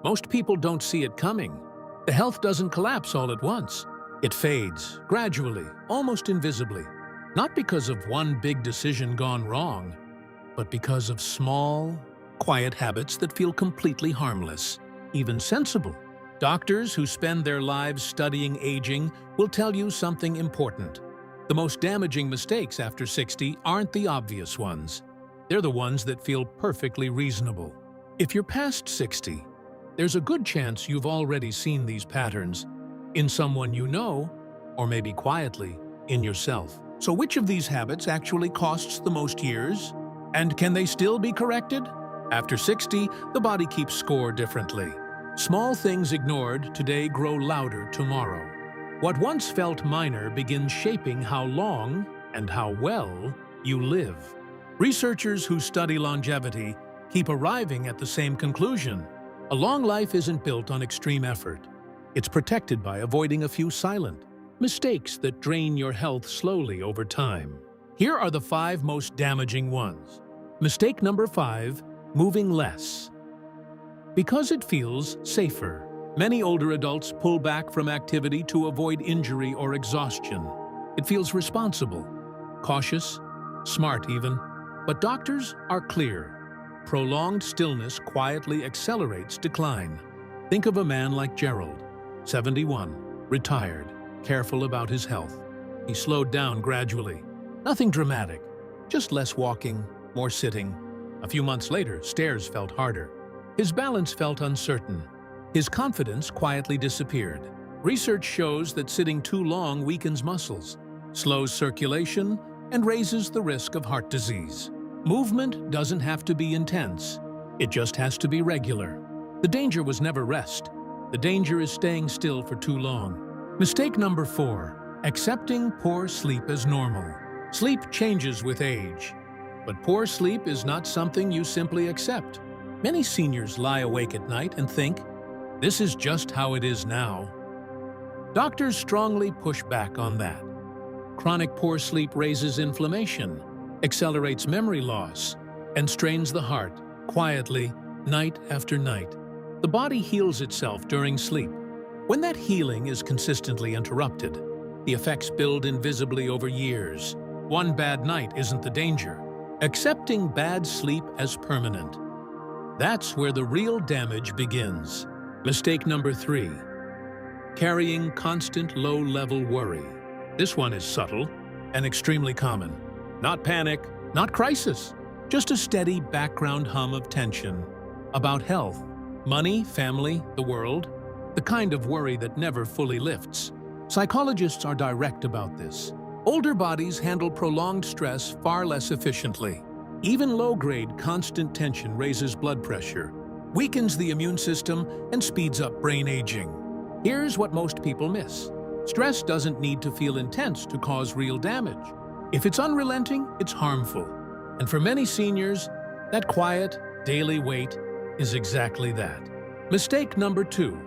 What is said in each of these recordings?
Most people don't see it coming. The health doesn't collapse all at once. It fades, gradually, almost invisibly. Not because of one big decision gone wrong, but because of small, quiet habits that feel completely harmless, even sensible. Doctors who spend their lives studying aging will tell you something important. The most damaging mistakes after 60 aren't the obvious ones. They're the ones that feel perfectly reasonable. If you're past 60, there's a good chance you've already seen these patterns in someone you know, or maybe quietly, in yourself. So which of these habits actually costs the most years? And can they still be corrected? After 60, the body keeps score differently. Small things ignored today grow louder tomorrow. What once felt minor begins shaping how long and how well you live. Researchers who study longevity keep arriving at the same conclusion. A long life isn't built on extreme effort. It's protected by avoiding a few silent mistakes that drain your health slowly over time. Here are the 5 most damaging ones. Mistake number 5, moving less. Because it feels safer, many older adults pull back from activity to avoid injury or exhaustion. It feels responsible, cautious, smart even. But doctors are clear. Prolonged stillness quietly accelerates decline. Think of a man like Gerald, 71, retired, careful about his health. He slowed down gradually. Nothing dramatic, just less walking, more sitting. A few months later, stairs felt harder. His balance felt uncertain. His confidence quietly disappeared. Research shows that sitting too long weakens muscles, slows circulation, and raises the risk of heart disease. Movement doesn't have to be intense. It just has to be regular. The danger was never rest. The danger is staying still for too long. Mistake number 4, accepting poor sleep as normal. Sleep changes with age, but poor sleep is not something you simply accept. Many seniors lie awake at night and think, this is just how it is now. Doctors strongly push back on that. Chronic poor sleep raises inflammation, accelerates memory loss, and strains the heart, quietly, night after night. The body heals itself during sleep. When that healing is consistently interrupted, the effects build invisibly over years. One bad night isn't the danger. Accepting bad sleep as permanent. That's where the real damage begins. Mistake number 3, carrying constant low-level worry. This one is subtle and extremely common. Not panic, not crisis, just a steady background hum of tension about health, money, family, the world, the kind of worry that never fully lifts. Psychologists are direct about this. Older bodies handle prolonged stress far less efficiently. Even low-grade constant tension raises blood pressure, weakens the immune system, and speeds up brain aging. Here's what most people miss. Stress doesn't need to feel intense to cause real damage. If it's unrelenting, it's harmful. And for many seniors, that quiet, daily weight is exactly that. Mistake number 2,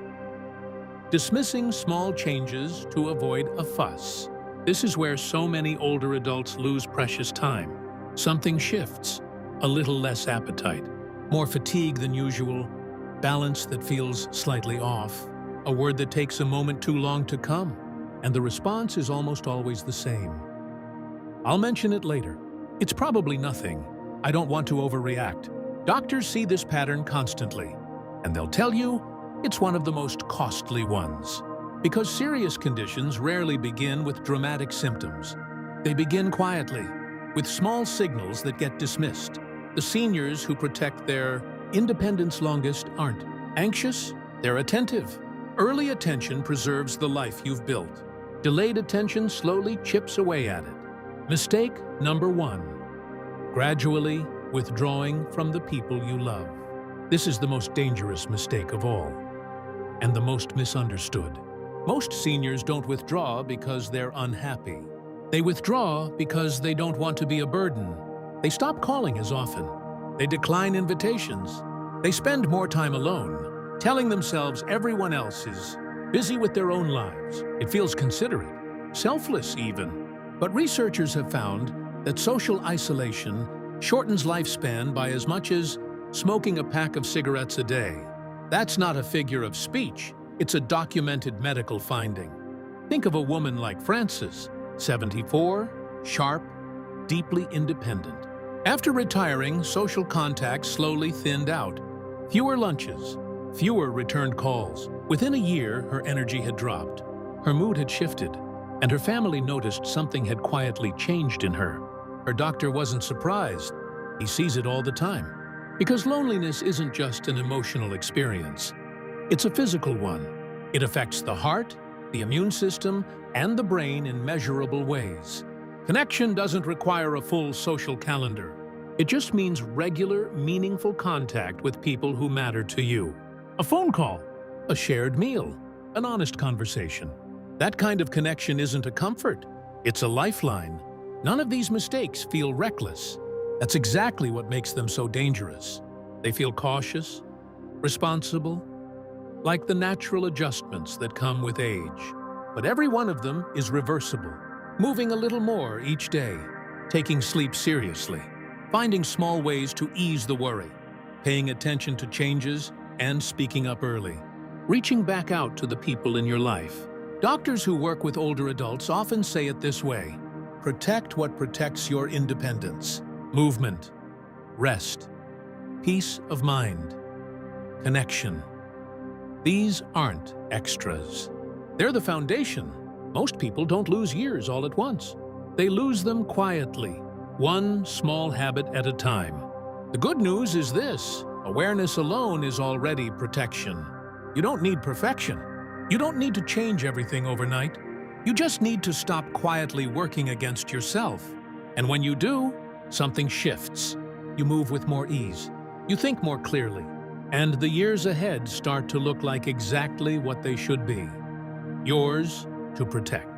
dismissing small changes to avoid a fuss. This is where so many older adults lose precious time. Something shifts, a little less appetite, more fatigue than usual, balance that feels slightly off, a word that takes a moment too long to come, and the response is almost always the same. I'll mention it later. It's probably nothing. I don't want to overreact. Doctors see this pattern constantly, and they'll tell you it's one of the most costly ones. Because serious conditions rarely begin with dramatic symptoms. They begin quietly, with small signals that get dismissed. The seniors who protect their independence longest aren't anxious, they're attentive. Early attention preserves the life you've built. Delayed attention slowly chips away at it. Mistake number 1, gradually withdrawing from the people you love. This is the most dangerous mistake of all, and the most misunderstood. Most seniors don't withdraw because they're unhappy. They withdraw because they don't want to be a burden. They stop calling as often. They decline invitations. They spend more time alone, telling themselves everyone else is busy with their own lives. It feels considerate, selfless even. But researchers have found that social isolation shortens lifespan by as much as smoking a pack of cigarettes a day. That's not a figure of speech. It's a documented medical finding. Think of a woman like Frances, 74, sharp, deeply independent. After retiring, social contact slowly thinned out. Fewer lunches, fewer returned calls. Within a year, her energy had dropped. Her mood had shifted, and her family noticed something had quietly changed in her. Her doctor wasn't surprised. He sees it all the time. Because loneliness isn't just an emotional experience. It's a physical one. It affects the heart, the immune system, and the brain in measurable ways. Connection doesn't require a full social calendar. It just means regular, meaningful contact with people who matter to you. A phone call, a shared meal, an honest conversation. That kind of connection isn't a comfort. It's a lifeline. None of these mistakes feel reckless. That's exactly what makes them so dangerous. They feel cautious, responsible, like the natural adjustments that come with age. But every one of them is reversible, moving a little more each day, taking sleep seriously, finding small ways to ease the worry, paying attention to changes, and speaking up early, reaching back out to the people in your life. Doctors who work with older adults often say it this way: protect what protects your independence. Movement, rest, peace of mind, connection. These aren't extras. They're the foundation. Most people don't lose years all at once. They lose them quietly, one small habit at a time. The good news is this: awareness alone is already protection. You don't need perfection. You don't need to change everything overnight. You just need to stop quietly working against yourself. And when you do, something shifts. You move with more ease. You think more clearly. And the years ahead start to look like exactly what they should be. Yours to protect.